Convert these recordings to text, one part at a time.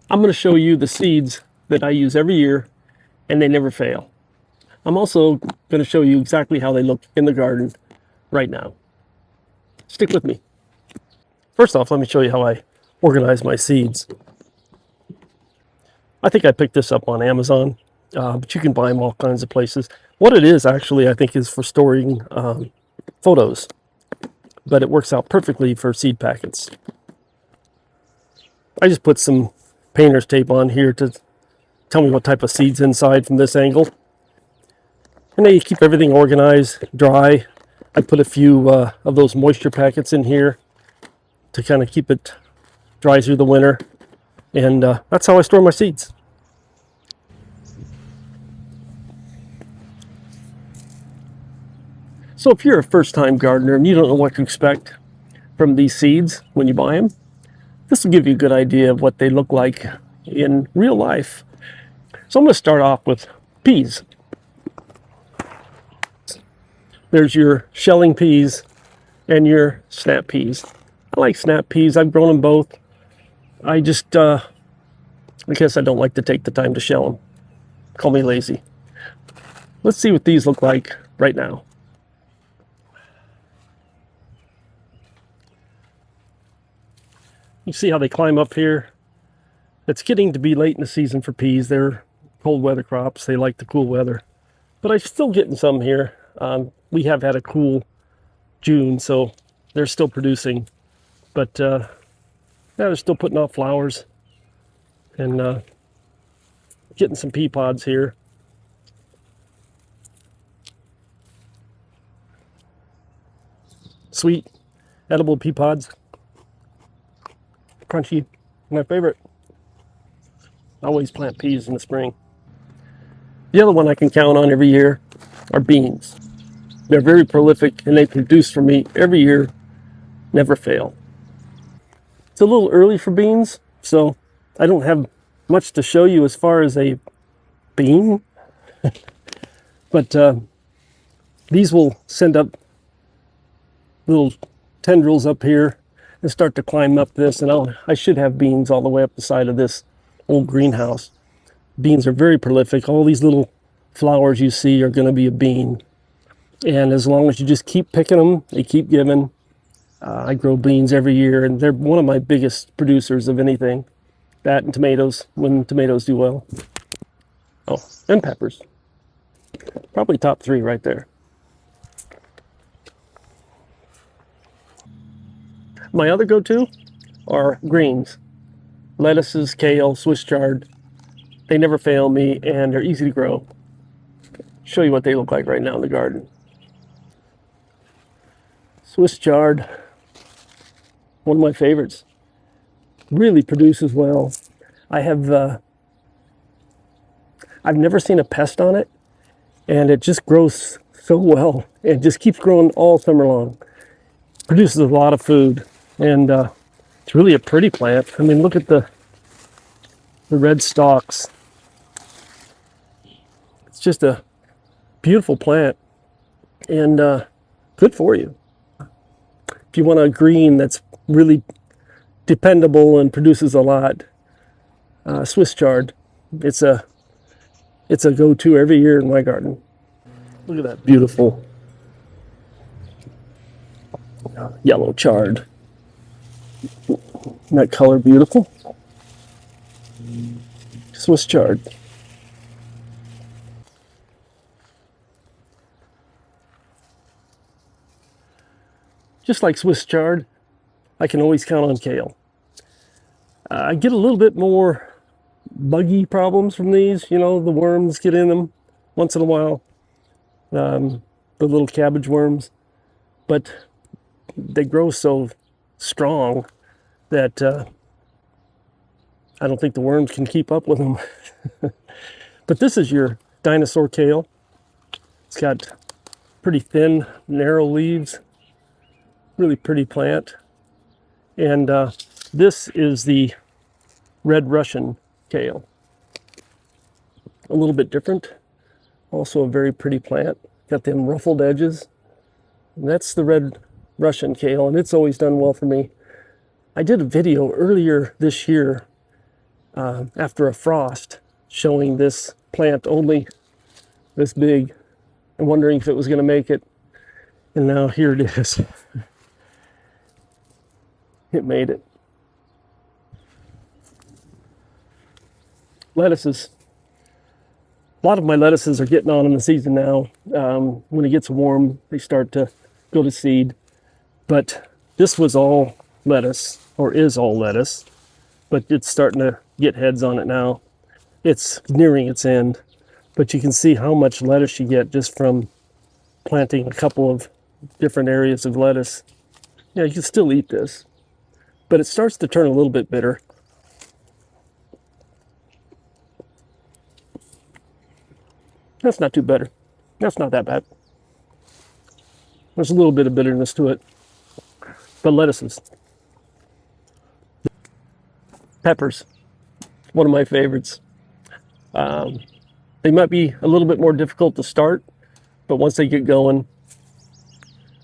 I'm going to show you the seeds that I use every year and they never fail. I'm also going to show you exactly how they look in the garden right now. Stick with me. First off, let me show you how I organize my seeds. I think I picked this up on Amazon, but you can buy them all kinds of places. What it is actually, I think, is for storing photos, but it works out perfectly for seed packets. I just put some painter's tape on here to tell me what type of seed's inside from this angle. And then you keep everything organized, dry. I put a few of those moisture packets in here to kind of keep it dry through the winter. And that's how I store my seeds. So if you're a first-time gardener and you don't know what to expect from these seeds when you buy them, this will give you a good idea of what they look like in real life. So I'm going to start off with peas. There's your shelling peas and your snap peas. I like snap peas. I've grown them both. I guess I don't like to take the time to shell them. Call me lazy. Let's see what these look like right now. You see how they climb up here? It's getting to be late in the season for peas. They're cold weather crops. They like the cool weather. But I'm still getting some here. We have had a cool June, so they're still producing. But yeah, they're still putting off flowers. And getting some pea pods here. Sweet, edible pea pods. Crunchy, my favorite. I always plant peas in the spring. The other one I can count on every year are beans. They're very prolific and they produce for me every year, never fail. It's a little early for beans, so I don't have much to show you as far as a bean. But these will send up little tendrils up here and start to climb up this, and I should have beans all the way up the side of this old greenhouse. Beans are very prolific. All these little flowers you see are going to be a bean. And as long as you just keep picking them, they keep giving. I grow beans every year, and they're one of my biggest producers of anything. That and tomatoes, when tomatoes do well. Oh, and peppers. Probably top 3 right there. My other go-to are greens. Lettuces, kale, Swiss chard. They never fail me, and they're easy to grow. Show you what they look like right now in the garden. Swiss chard, one of my favorites. Really produces well. I've never seen a pest on it, and it just grows so well. It just keeps growing all summer long. Produces a lot of food, and it's really a pretty plant. I mean, look at the red stalks. It's just a beautiful plant, and good for you. If you want a green that's really dependable and produces a lot, Swiss chard. It's a go-to every year in my garden. Look at that beautiful yellow chard. Isn't that color beautiful? Swiss chard. Just like Swiss chard, I can always count on kale. I get a little bit more buggy problems from these. You know, the worms get in them once in a while. The little cabbage worms. But they grow so strong that I don't think the worms can keep up with them. But this is your dinosaur kale. It's got pretty thin, narrow leaves. Really pretty plant. And this is the red Russian kale. A little bit different. Also a very pretty plant. Got them ruffled edges. And that's the red Russian kale, and it's always done well for me. I did a video earlier this year after a frost, showing this plant only this big and wondering if it was going to make it. And now here it is. It made it. Lettuces. A lot of my lettuces are getting on in the season now. When it gets warm, they start to go to seed. But this was all lettuce, or is all lettuce, but it's starting to get heads on it now. It's nearing its end, but you can see how much lettuce you get just from planting a couple of different areas of lettuce. Yeah, you can still eat this, but it starts to turn a little bit bitter. That's not too bitter. That's not that bad. There's a little bit of bitterness to it. But lettuces. Peppers. One of my favorites. They might be a little bit more difficult to start, but once they get going,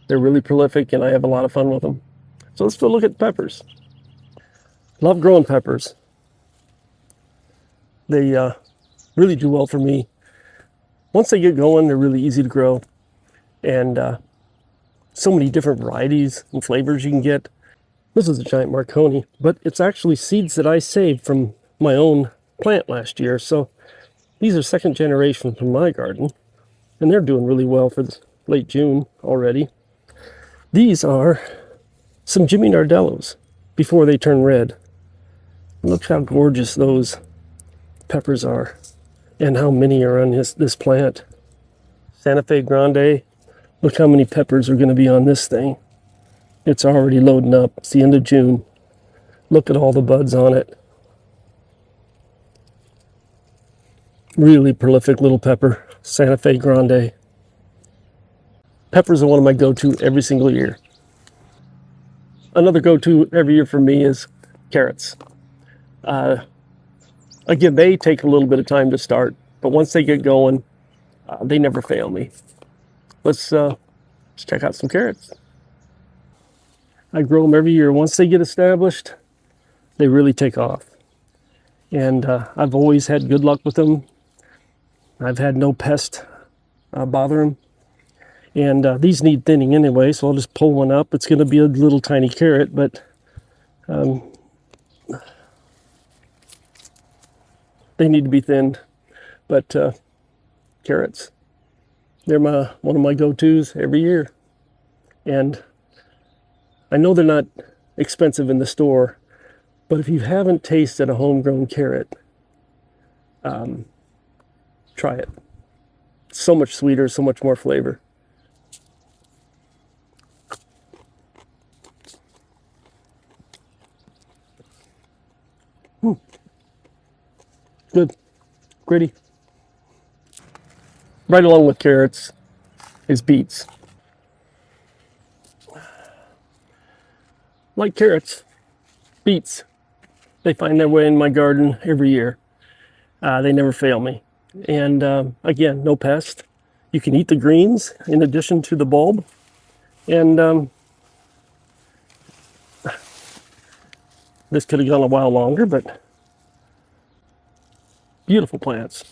they're really prolific and I have a lot of fun with them. So let's go look at peppers. Love growing peppers. They really do well for me. Once they get going, they're really easy to grow. And so many different varieties and flavors you can get. This is a giant Marconi, but it's actually seeds that I saved from my own plant last year. So these are second generation from my garden, and they're doing really well for late June already. These are some Jimmy Nardellos before they turn red. Look how gorgeous those peppers are and how many are on this plant. Santa Fe Grande. Look how many peppers are going to be on this thing. It's already loading up. It's the end of June. Look at all the buds on it. Really prolific little pepper. Santa Fe Grande. Peppers are one of my go-to every single year. Another go-to every year for me is carrots. Again, they take a little bit of time to start, but once they get going, they never fail me. Let's check out some carrots. I grow them every year. Once they get established, they really take off. And I've always had good luck with them. I've had no pest bother them. And these need thinning anyway, so I'll just pull one up. It's going to be a little tiny carrot, but they need to be thinned. But carrots, they're one of my go-tos every year. And I know they're not expensive in the store, but if you haven't tasted a homegrown carrot, try it. It's so much sweeter, so much more flavor. Good, gritty. Right along with carrots is beets. Like carrots, beets, they find their way in my garden every year. They never fail me. And again, no pest. You can eat the greens in addition to the bulb. And this could have gone a while longer, but beautiful plants.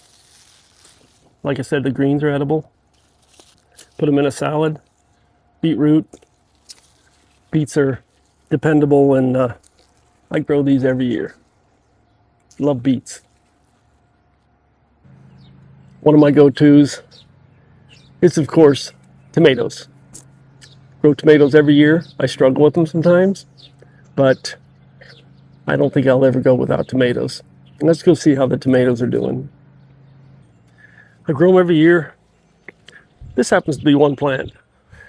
Like I said, the greens are edible. Put them in a salad. Beetroot. Beets are dependable, and I grow these every year. Love beets. One of my go-tos is, of course, tomatoes. Grow tomatoes every year. I struggle with them sometimes, but I don't think I'll ever go without tomatoes. Let's go see how the tomatoes are doing. I grow them every year. This happens to be one plant.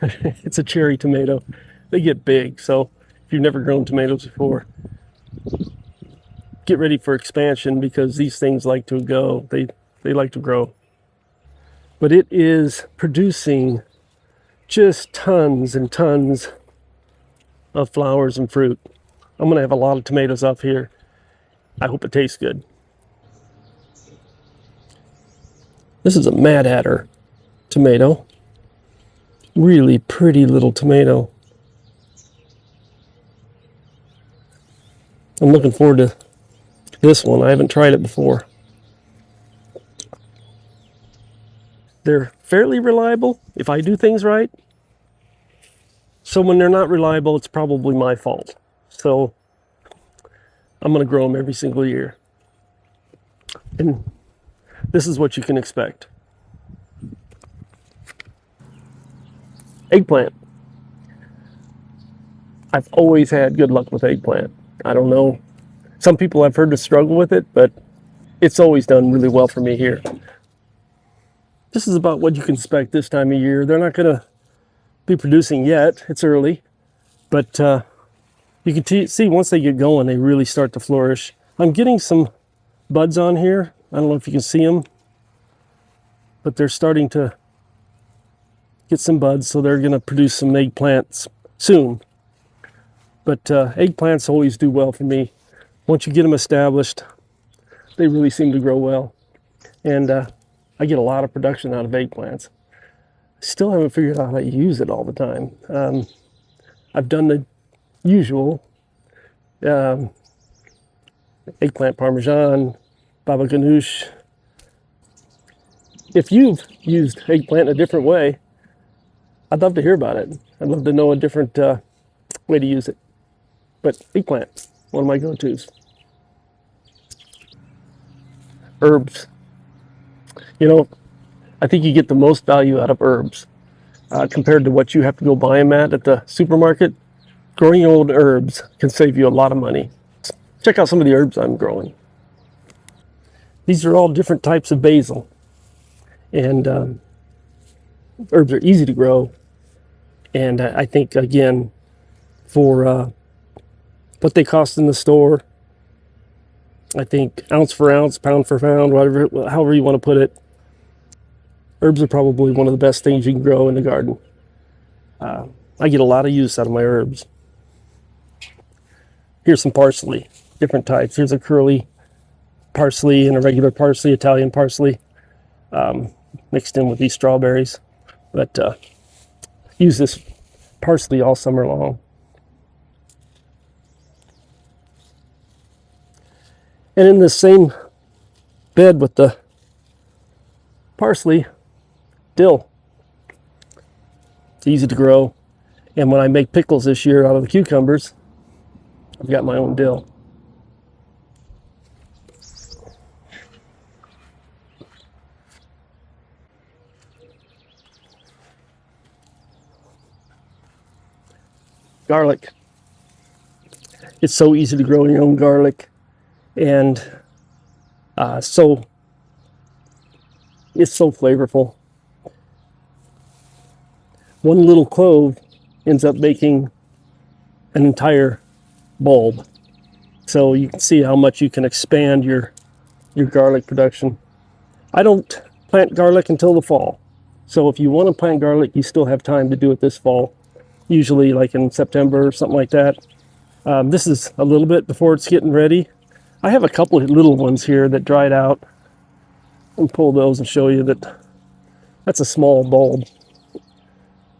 It's a cherry tomato. They get big, so if you've never grown tomatoes before, get ready for expansion because these things like to go. They like to grow. But it is producing just tons and tons of flowers and fruit. I'm going to have a lot of tomatoes up here. I hope it tastes good. This is a Mad Hatter tomato. Really pretty little tomato. I'm looking forward to this one. I haven't tried it before. They're fairly reliable if I do things right. So when they're not reliable, it's probably my fault. So I'm going to grow them every single year. And this is what you can expect. Eggplant. I've always had good luck with eggplant. I don't know. Some people I've heard to struggle with it, but it's always done really well for me here. This is about what you can expect this time of year. They're not going to be producing yet. It's early. But you can see once they get going, they really start to flourish. I'm getting some buds on here. I don't know if you can see them, but they're starting to get some buds, so they're going to produce some eggplants soon. But eggplants always do well for me. Once you get them established, they really seem to grow well. And I get a lot of production out of eggplants. Still haven't figured out how to use it all the time. I've done the usual eggplant parmesan, baba ganoush. If you've used eggplant a different way, I'd love to hear about it. I'd love to know a different way to use it. But eggplant, one of my go-tos. Herbs. You know, I think you get the most value out of herbs compared to what you have to go buy them at the supermarket. Growing your own herbs can save you a lot of money. Check out some of the herbs I'm growing. These are all different types of basil. And herbs are easy to grow. And I think, again, for what they cost in the store, I think ounce for ounce, pound for pound, whatever, however you want to put it, herbs are probably one of the best things you can grow in the garden. I get a lot of use out of my herbs. Here's some parsley, different types. Here's a curly parsley and a regular parsley, Italian parsley, mixed in with these strawberries. But use this parsley all summer long. And in this same bed with the parsley, dill. It's easy to grow. And when I make pickles this year out of the cucumbers, I've got my own dill. Garlic. It's so easy to grow your own garlic. And so it's so flavorful. One little clove ends up making an entire bulb. So you can see how much you can expand your garlic production. I don't plant garlic until the fall. So if you want to plant garlic, you still have time to do it this fall. Usually like in September or something like that. This is a little bit before it's getting ready. I have a couple of little ones here that dried out. I'll pull those and show you that that's a small bulb,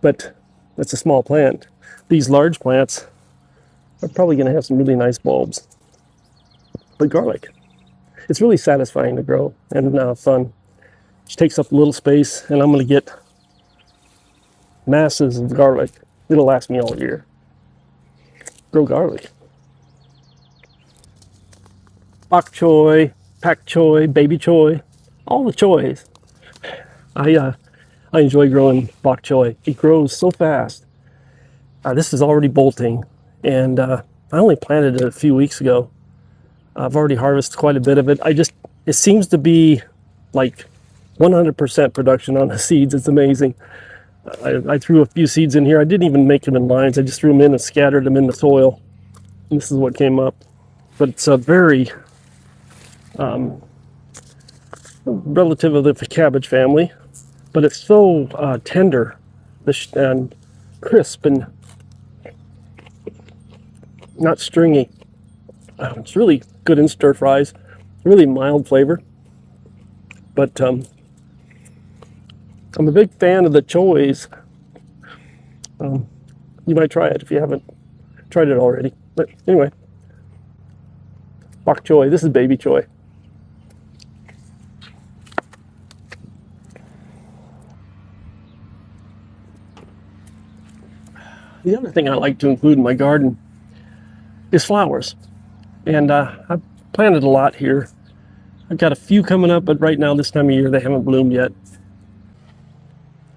but that's a small plant. These large plants are probably going to have some really nice bulbs. But garlic, it's really satisfying to grow and fun. Just takes up a little space, and I'm going to get masses of garlic. It'll last me all year. Grow garlic. Bok choy, pak choy, baby choy, all the choys. I enjoy growing bok choy. It grows so fast. This is already bolting, and I only planted it a few weeks ago. I've already harvested quite a bit of it. It seems to be like 100% production on the seeds. It's amazing. I threw a few seeds in here. I didn't even make them in lines. I just threw them in and scattered them in the soil. And this is what came up. But it's a very relative of the cabbage family, but it's so tender and crisp and not stringy. It's really good in stir fries. Really mild flavor. But I'm a big fan of the choys. You might try it if you haven't tried it already. But anyway, Bok choy. This is baby choy. The other thing I like to include in my garden is flowers. And I've planted a lot here. I've got a few coming up, but right now, this time of year, they haven't bloomed yet.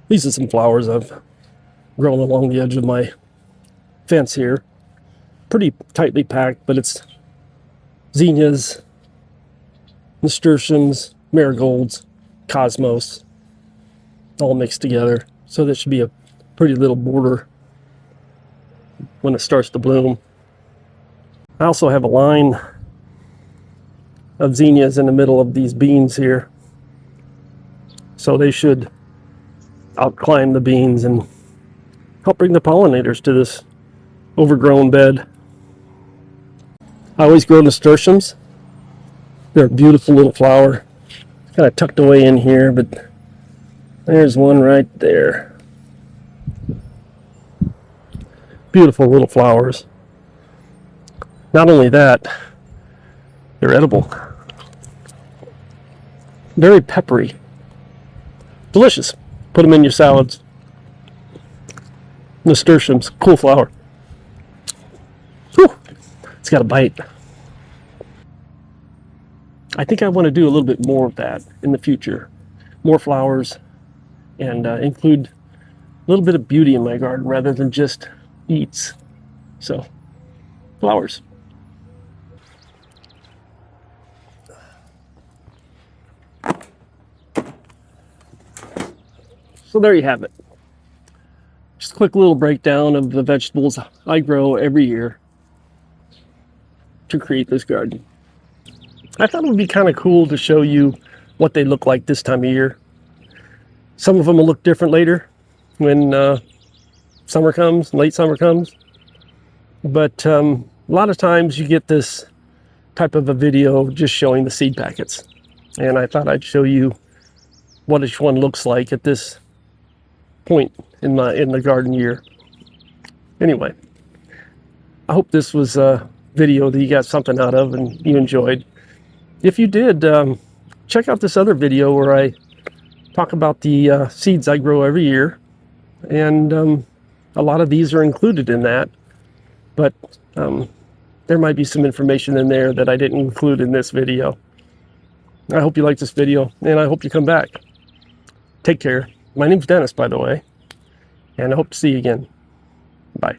These are some flowers I've grown along the edge of my fence here. Pretty tightly packed, but it's zinnias, nasturtiums, marigolds, cosmos, all mixed together. So this should be a pretty little border when it starts to bloom. I also have a line of zinnias in the middle of these beans here. So they should outclimb the beans and help bring the pollinators to this overgrown bed. I always grow nasturtiums. They're a beautiful little flower. Kind of tucked away in here, but there's one right there. Beautiful little flowers. Not only that, they're edible. Very peppery. Delicious. Put them in your salads. Nasturtiums, cool flower. Whew. It's got a bite. I think I want to do a little bit more of that in the future. More flowers, and include a little bit of beauty in my garden rather than just eats. So, flowers. So there you have it. Just a quick little breakdown of the vegetables I grow every year to create this garden. I thought it would be kind of cool to show you what they look like this time of year. Some of them will look different later when summer comes, late summer comes. But a lot of times you get this type of a video just showing the seed packets. And I thought I'd show you what each one looks like at this point in the garden year. Anyway, I hope this was a video that you got something out of and you enjoyed. If you did, check out this other video where I talk about the seeds I grow every year, and a lot of these are included in that, but there might be some information in there that I didn't include in this video. I hope you like this video, and I hope you come back. Take care. My name's Dennis, by the way, and I hope to see you again. Bye.